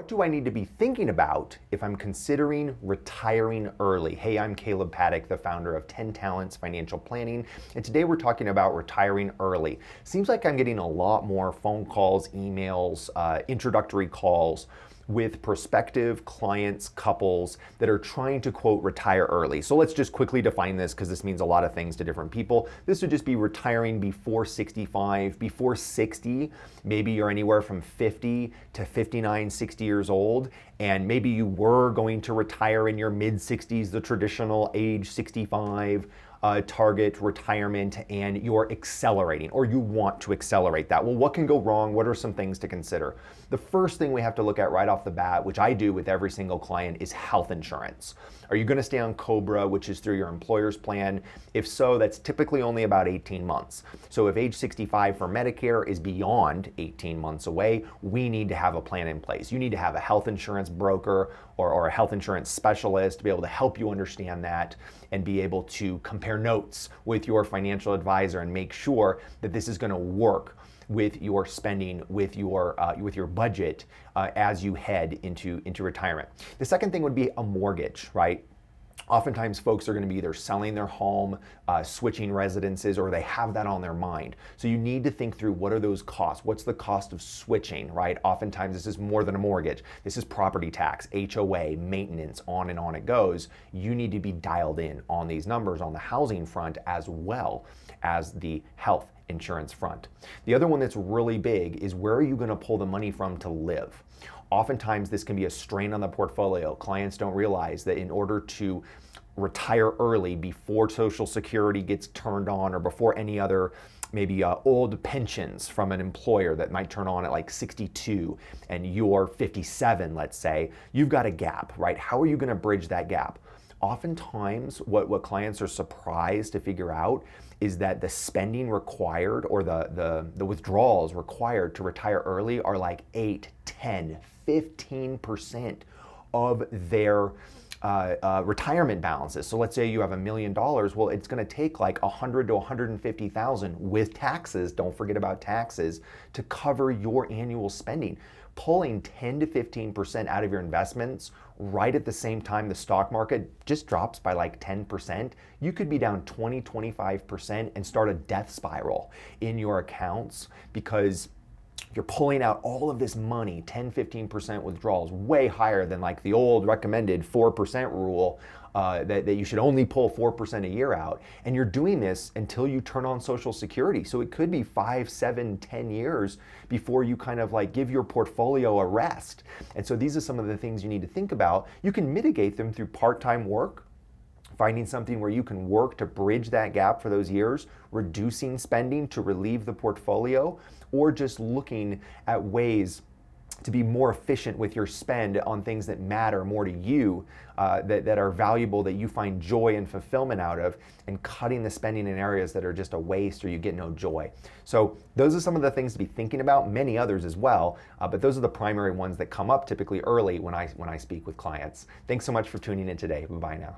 What do I need to be thinking about if I'm considering retiring early? Hey, I'm Kaleb Paddock, the founder of 10 Talents Financial Planning, and today we're talking about retiring early. Seems like I'm getting a lot more phone calls, emails, introductory calls with prospective clients, couples that are trying to, quote, retire early. So let's just quickly define this because this means a lot of things to different people. This would just be retiring before 65, before 60. Maybe you're anywhere from 50 to 59, 60 years old, and maybe you were going to retire in your mid-60s, the traditional age 65 target retirement, and you're accelerating or you want to accelerate that. Well, what can go wrong? What are some things to consider? The first thing we have to look at right off the bat, which I do with every single client, is health insurance. Are you going to stay on COBRA, which is through your employer's plan? If so, that's typically only about 18 months. So if age 65 for Medicare is beyond 18 months away, we need to have a plan in place. You need to have a health insurance broker or a health insurance specialist to be able to help you understand that and be able to compare notes with your financial advisor and make sure that this is going to work with your spending, with your budget as you head into retirement. The second thing would be a mortgage, right? Oftentimes folks are going to be either selling their home, switching residences, or they have that on their mind. So you need to think through, what are those costs? What's the cost of switching, right? Oftentimes this is more than a mortgage. This is property tax, HOA, maintenance, on it goes. You need to be dialed in on these numbers on the housing front as well as the health insurance front. The other one that's really big is, where are you going to pull the money from to live? Oftentimes this can be a strain on the portfolio. Clients don't realize that in order to retire early before Social Security gets turned on, or before any other maybe old pensions from an employer that might turn on at like 62 and you're 57, let's say, you've got a gap, right? How are you going to bridge that gap? Oftentimes what clients are surprised to figure out is that the spending required, or the withdrawals required to retire early, are like 8, 10, 15% of their retirement balances. So let's say you have $1 million. Well, it's going to take like 100 to 150,000 with taxes. Don't forget about taxes, to cover your annual spending. Pulling 10 to 15% out of your investments right at the same time the stock market just drops by like 10%, you could be down 20, 25% and start a death spiral in your accounts, because you're pulling out all of this money, 10, 15% withdrawals, way higher than like the old recommended 4% rule, that you should only pull 4% a year out. And you're doing this until you turn on Social Security. So it could be 5, 7, 10 years before you kind of like give your portfolio a rest. And so these are some of the things you need to think about. You can mitigate them through part-time work, finding something where you can work to bridge that gap for those years, reducing spending to relieve the portfolio, or just looking at ways to be more efficient with your spend on things that matter more to you, that are valuable, that you find joy and fulfillment out of, and cutting the spending in areas that are just a waste or you get no joy. So those are some of the things to be thinking about, many others as well, but those are the primary ones that come up typically early when I speak with clients. Thanks so much for tuning in today. Bye-bye now.